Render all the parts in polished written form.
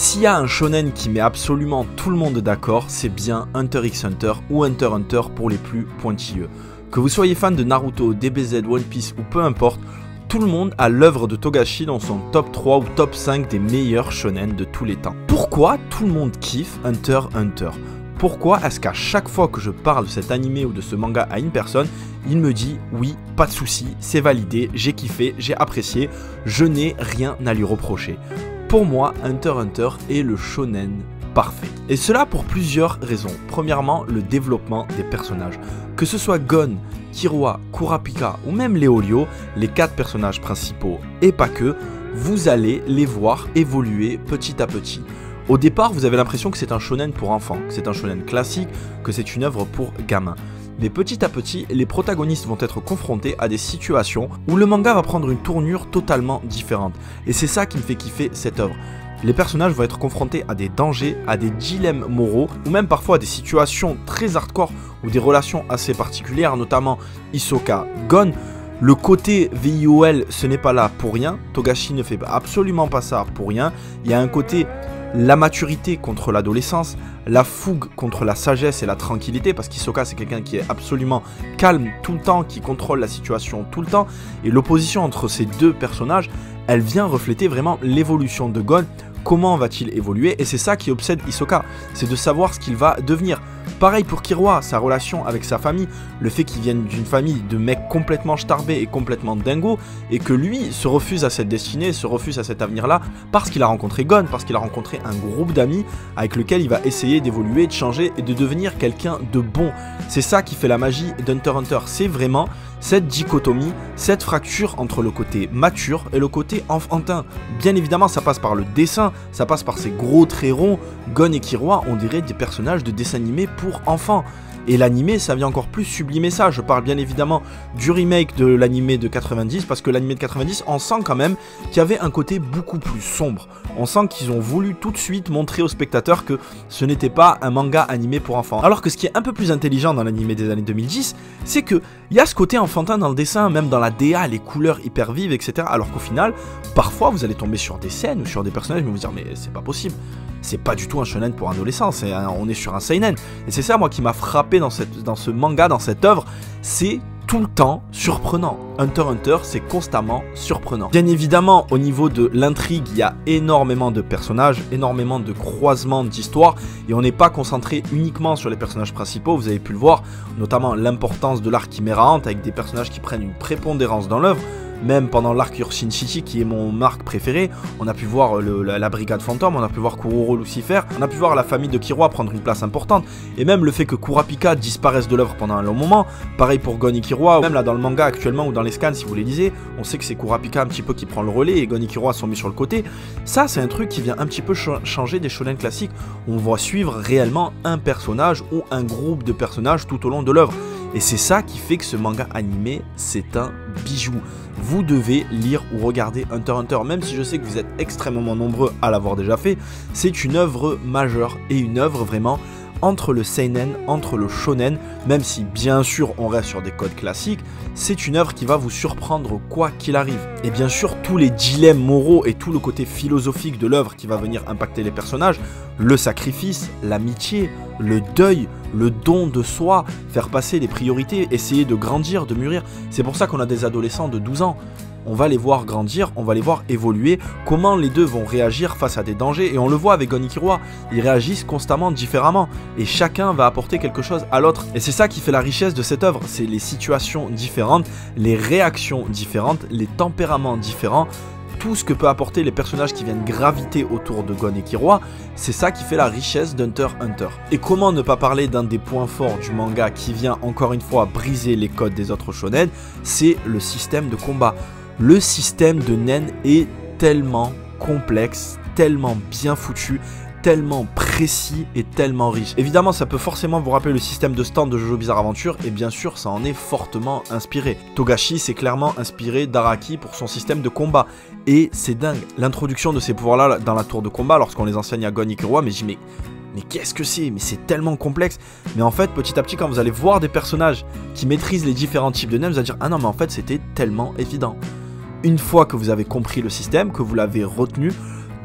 S'il y a un shonen qui met absolument tout le monde d'accord, c'est bien Hunter x Hunter ou Hunter x Hunter pour les plus pointilleux. Que vous soyez fan de Naruto, DBZ, One Piece ou peu importe, tout le monde a l'œuvre de Togashi dans son top 3 ou top 5 des meilleurs shonen de tous les temps. Pourquoi tout le monde kiffe Hunter x Hunter ? Pourquoi est-ce qu'à chaque fois que je parle de cet animé ou de ce manga à une personne, il me dit oui, pas de souci, c'est validé, j'ai kiffé, j'ai apprécié, je n'ai rien à lui reprocher. Pour moi, Hunter x Hunter est le shonen parfait. Et cela pour plusieurs raisons. Premièrement, le développement des personnages. Que ce soit Gon, Killua, Kurapika ou même Leolio, les 4 personnages principaux et pas que, vous allez les voir évoluer petit à petit. Au départ, vous avez l'impression que c'est un shonen pour enfants, que c'est un shonen classique, que c'est une œuvre pour gamins. Mais petit à petit, les protagonistes vont être confrontés à des situations où le manga va prendre une tournure totalement différente. Et c'est ça qui me fait kiffer cette œuvre. Les personnages vont être confrontés à des dangers, à des dilemmes moraux, ou même parfois à des situations très hardcore ou des relations assez particulières, notamment Hisoka, Gon. Le côté VIOL, ce n'est pas là pour rien. Togashi ne fait absolument pas ça pour rien. Il y a un côté la maturité contre l'adolescence, la fougue contre la sagesse et la tranquillité, parce qu'Hisoka c'est quelqu'un qui est absolument calme tout le temps, qui contrôle la situation tout le temps, et l'opposition entre ces deux personnages, elle vient refléter vraiment l'évolution de Gon. Comment va-t-il évoluer? Et c'est ça qui obsède Hisoka, c'est de savoir ce qu'il va devenir. Pareil pour Killua, sa relation avec sa famille, le fait qu'il vienne d'une famille de mecs complètement starbés et complètement dingos, et que lui se refuse à cette destinée, se refuse à cet avenir-là, parce qu'il a rencontré Gon, parce qu'il a rencontré un groupe d'amis avec lequel il va essayer d'évoluer, de changer et de devenir quelqu'un de bon. C'est ça qui fait la magie d'Hunter x Hunter, c'est vraiment cette dichotomie, cette fracture entre le côté mature et le côté enfantin. Bien évidemment, ça passe par le dessin, ça passe par ces gros traits ronds. Gon et Killua, on dirait des personnages de dessin animé pour enfants. Et l'animé, ça vient encore plus sublimer ça. Je parle bien évidemment du remake de l'animé de 90, parce que l'animé de 90, on sent quand même qu'il y avait un côté beaucoup plus sombre. On sent qu'ils ont voulu tout de suite montrer aux spectateurs que ce n'était pas un manga animé pour enfants. Alors que ce qui est un peu plus intelligent dans l'animé des années 2010, c'est qu'il y a ce côté enfantin dans le dessin, même dans la DA, les couleurs hyper vives, etc. Alors qu'au final, parfois vous allez tomber sur des scènes ou sur des personnages, mais vous dire mais c'est pas possible. C'est pas du tout un shonen pour adolescents, on est sur un seinen. Et c'est ça moi qui m'a frappé dans ce manga, dans cette œuvre, c'est tout le temps surprenant. Hunter x Hunter, c'est constamment surprenant. Bien évidemment, au niveau de l'intrigue, il y a énormément de personnages, énormément de croisements d'histoires, et on n'est pas concentré uniquement sur les personnages principaux, vous avez pu le voir, notamment l'importance de l'arc Chimera Ant, avec des personnages qui prennent une prépondérance dans l'œuvre. Même pendant l'arc Urshin City, qui est mon arc préféré, on a pu voir la brigade fantôme, on a pu voir Kuroro Lucifer, on a pu voir la famille de Killua prendre une place importante, et même le fait que Kurapika disparaisse de l'œuvre pendant un long moment, pareil pour Gon et Killua, même là dans le manga actuellement ou dans les scans si vous les lisez, on sait que c'est Kurapika un petit peu qui prend le relais et Gon et Killua sont mis sur le côté. Ça c'est un truc qui vient un petit peu changer des shonen classiques, on va suivre réellement un personnage ou un groupe de personnages tout au long de l'œuvre. Et c'est ça qui fait que ce manga animé, c'est un bijou. Vous devez lire ou regarder Hunter x Hunter, même si je sais que vous êtes extrêmement nombreux à l'avoir déjà fait. C'est une œuvre majeure et une œuvre vraiment entre le seinen, entre le shonen, même si bien sûr on reste sur des codes classiques, c'est une œuvre qui va vous surprendre quoi qu'il arrive. Et bien sûr tous les dilemmes moraux et tout le côté philosophique de l'œuvre qui va venir impacter les personnages, le sacrifice, l'amitié, le deuil, le don de soi, faire passer les priorités, essayer de grandir, de mûrir. C'est pour ça qu'on a des adolescents de 12 ans. On va les voir grandir, on va les voir évoluer, comment les deux vont réagir face à des dangers, et on le voit avec Gon et Killua, ils réagissent constamment différemment, et chacun va apporter quelque chose à l'autre, et c'est ça qui fait la richesse de cette œuvre, c'est les situations différentes, les réactions différentes, les tempéraments différents, tout ce que peut apporter les personnages qui viennent graviter autour de Gon et Killua, c'est ça qui fait la richesse d'Hunter x Hunter. Et comment ne pas parler d'un des points forts du manga qui vient encore une fois briser les codes des autres shonen, c'est le système de combat. Le système de Nen est tellement complexe, tellement bien foutu, tellement précis et tellement riche. Évidemment, ça peut forcément vous rappeler le système de stand de Jojo Bizarre Adventure, et bien sûr, ça en est fortement inspiré. Togashi s'est clairement inspiré d'Araki pour son système de combat, et c'est dingue. L'introduction de ces pouvoirs-là dans la tour de combat, lorsqu'on les enseigne à Gon et Killua, mais je dis mais qu'est-ce que c'est? Mais c'est tellement complexe. Mais en fait, petit à petit, quand vous allez voir des personnages qui maîtrisent les différents types de Nen, vous allez dire ah non mais en fait c'était tellement évident. Une fois que vous avez compris le système, que vous l'avez retenu,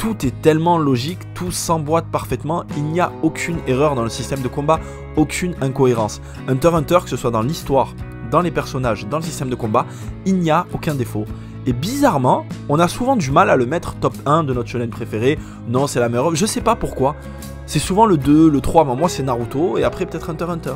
Tout est tellement logique, tout s'emboîte parfaitement, il n'y a aucune erreur dans le système de combat, aucune incohérence. Hunter x Hunter, que ce soit dans l'histoire, dans les personnages, dans le système de combat, il n'y a aucun défaut. Et bizarrement, on a souvent du mal à le mettre top 1 de notre shonen préféré. Non, c'est la meilleure œuvre, je sais pas pourquoi. C'est souvent le 2, le 3, moi c'est Naruto, et après peut-être Hunter x Hunter.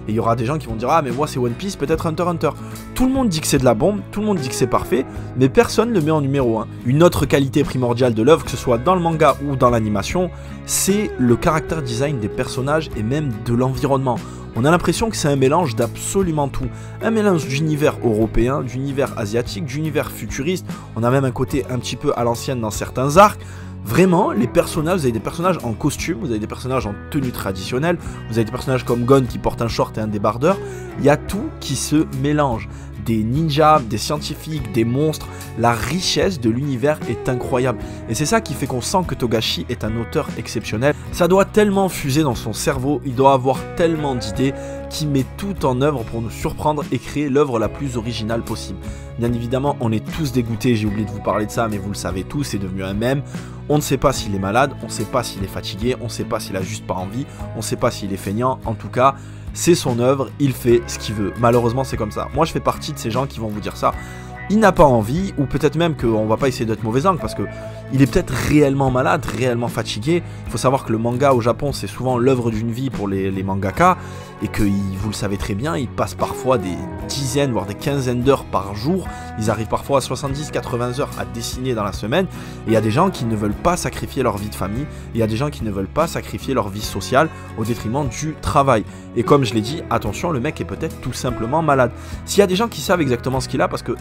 Et il y aura des gens qui vont dire, ah mais moi c'est One Piece, peut-être Hunter x Hunter. Tout le monde dit que c'est de la bombe, tout le monde dit que c'est parfait, mais personne ne le met en numéro 1. Une autre qualité primordiale de l'œuvre, que ce soit dans le manga ou dans l'animation, c'est le caractère design des personnages et même de l'environnement. On a l'impression que c'est un mélange d'absolument tout. Un mélange d'univers européen, d'univers asiatique, d'univers futuriste. On a même un côté un petit peu à l'ancienne dans certains arcs. Vraiment, les personnages, vous avez des personnages en costume, vous avez des personnages en tenue traditionnelle, vous avez des personnages comme Gon qui porte un short et un débardeur. Il y a tout qui se mélange. Des ninjas, des scientifiques, des monstres. La richesse de l'univers est incroyable. Et c'est ça qui fait qu'on sent que Togashi est un auteur exceptionnel. Ça doit tellement fuser dans son cerveau, il doit avoir tellement d'idées qui met tout en œuvre pour nous surprendre et créer l'œuvre la plus originale possible. Bien évidemment, on est tous dégoûtés, j'ai oublié de vous parler de ça, mais vous le savez tous, c'est devenu un mème. On ne sait pas s'il est malade, on ne sait pas s'il est fatigué, on ne sait pas s'il a juste pas envie, on ne sait pas s'il est feignant, en tout cas... C'est son œuvre, il fait ce qu'il veut. Malheureusement, c'est comme ça. Moi, je fais partie de ces gens qui vont vous dire ça. Il n'a pas envie, ou peut-être même qu'on va pas essayer d'être mauvais angle, parce que il est peut-être réellement malade, réellement fatigué. Il faut savoir que le manga au Japon, c'est souvent l'œuvre d'une vie pour les mangaka, et que, vous le savez très bien, ils passent parfois des dizaines, voire des quinzaines d'heures par jour. Ils arrivent parfois à 70-80 heures à dessiner dans la semaine. Et il y a des gens qui ne veulent pas sacrifier leur vie de famille, il y a des gens qui ne veulent pas sacrifier leur vie sociale au détriment du travail. Et comme je l'ai dit, attention, le mec est peut-être tout simplement malade. S'il y a des gens qui savent exactement ce qu'il a, parce que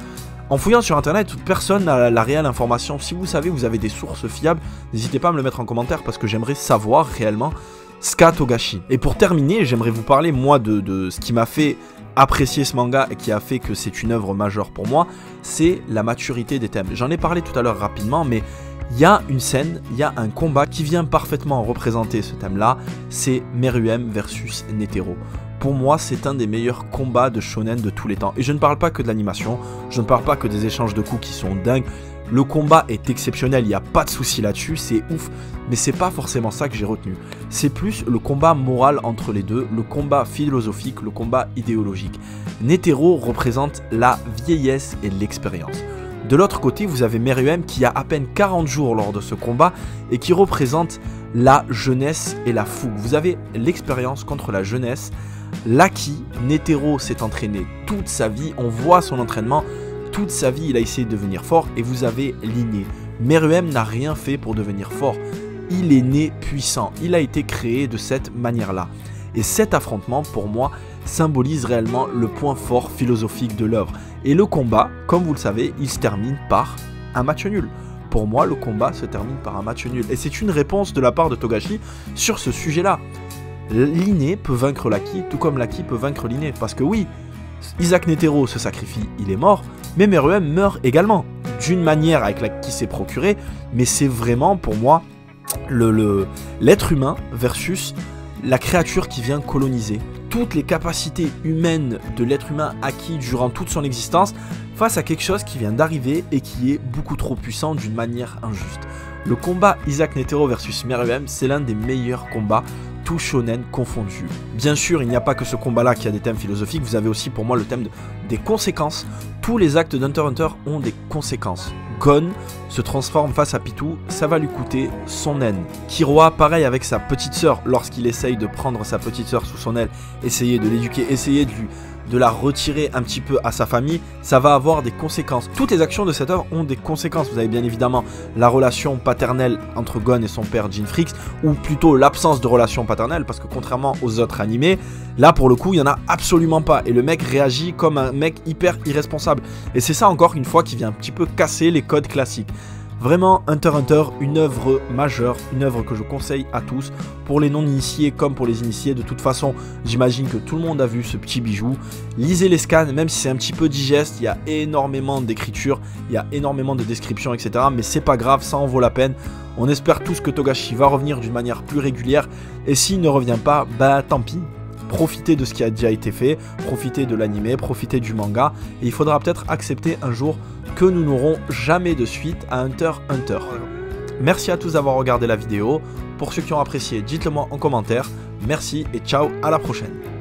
en fouillant sur internet, toute personne n'a la réelle information. Si vous savez, vous avez des sources fiables, n'hésitez pas à me le mettre en commentaire parce que j'aimerais savoir réellement ce qu'a Togashi. Et pour terminer, j'aimerais vous parler moi de ce qui m'a fait apprécier ce manga et qui a fait que c'est une œuvre majeure pour moi, c'est la maturité des thèmes. J'en ai parlé tout à l'heure rapidement, mais il y a une scène, il y a un combat qui vient parfaitement représenter ce thème-là, c'est Meruem versus Netero. Pour moi, c'est un des meilleurs combats de shonen de tous les temps. Et je ne parle pas que de l'animation, je ne parle pas que des échanges de coups qui sont dingues. Le combat est exceptionnel, il n'y a pas de souci là-dessus, c'est ouf. Mais c'est pas forcément ça que j'ai retenu. C'est plus le combat moral entre les deux, le combat philosophique, le combat idéologique. Netero représente la vieillesse et l'expérience. De l'autre côté, vous avez Meruem qui a à peine 40 jours lors de ce combat et qui représente la jeunesse et la fougue. Vous avez l'expérience contre la jeunesse. L'Aki, Netero s'est entraîné toute sa vie, on voit son entraînement, toute sa vie il a essayé de devenir fort, et vous avez l'inné. Meruem n'a rien fait pour devenir fort, il est né puissant, il a été créé de cette manière-là. Et cet affrontement, pour moi, symbolise réellement le point fort philosophique de l'œuvre. Et le combat, comme vous le savez, il se termine par un match nul. Pour moi, le combat se termine par un match nul. Et c'est une réponse de la part de Togashi sur ce sujet-là. L'inné peut vaincre l'Aki, tout comme l'Aki peut vaincre l'inné. Parce que oui, Isaac Netero se sacrifie, il est mort, mais Meruem meurt également. D'une manière avec laquelle il s'est procuré, mais c'est vraiment pour moi l'être humain versus la créature qui vient coloniser. Toutes les capacités humaines de l'être humain acquis durant toute son existence face à quelque chose qui vient d'arriver et qui est beaucoup trop puissant d'une manière injuste. Le combat Isaac Netero versus Meruem, c'est l'un des meilleurs combats, tout shonen confondu. Bien sûr, il n'y a pas que ce combat-là qui a des thèmes philosophiques, vous avez aussi pour moi le thème des conséquences. Tous les actes d'Hunter x Hunter ont des conséquences. Gon se transforme face à Pitou, ça va lui coûter son haine. Killua, pareil avec sa petite sœur, lorsqu'il essaye de prendre sa petite sœur sous son aile, essayer de l'éduquer, essayer de la retirer un petit peu à sa famille, ça va avoir des conséquences. Toutes les actions de cette œuvre ont des conséquences. Vous avez bien évidemment la relation paternelle entre Gon et son père Jinfrix, ou plutôt l'absence de relation paternelle, parce que contrairement aux autres animés, là pour le coup il n'y en a absolument pas, et le mec réagit comme un mec hyper irresponsable. Et c'est ça encore une fois qui vient un petit peu casser les codes classiques. Vraiment, Hunter x Hunter, une œuvre majeure, une œuvre que je conseille à tous, pour les non-initiés comme pour les initiés. De toute façon, j'imagine que tout le monde a vu ce petit bijou. Lisez les scans, même si c'est un petit peu digeste, il y a énormément d'écriture, il y a énormément de descriptions, etc. Mais c'est pas grave, ça en vaut la peine. On espère tous que Togashi va revenir d'une manière plus régulière, et s'il ne revient pas, bah tant pis. Profitez de ce qui a déjà été fait, profitez de l'anime, profitez du manga, et il faudra peut-être accepter un jour que nous n'aurons jamais de suite à Hunter x Hunter. Merci à tous d'avoir regardé la vidéo. Pour ceux qui ont apprécié, dites-le moi en commentaire. Merci et ciao, à la prochaine.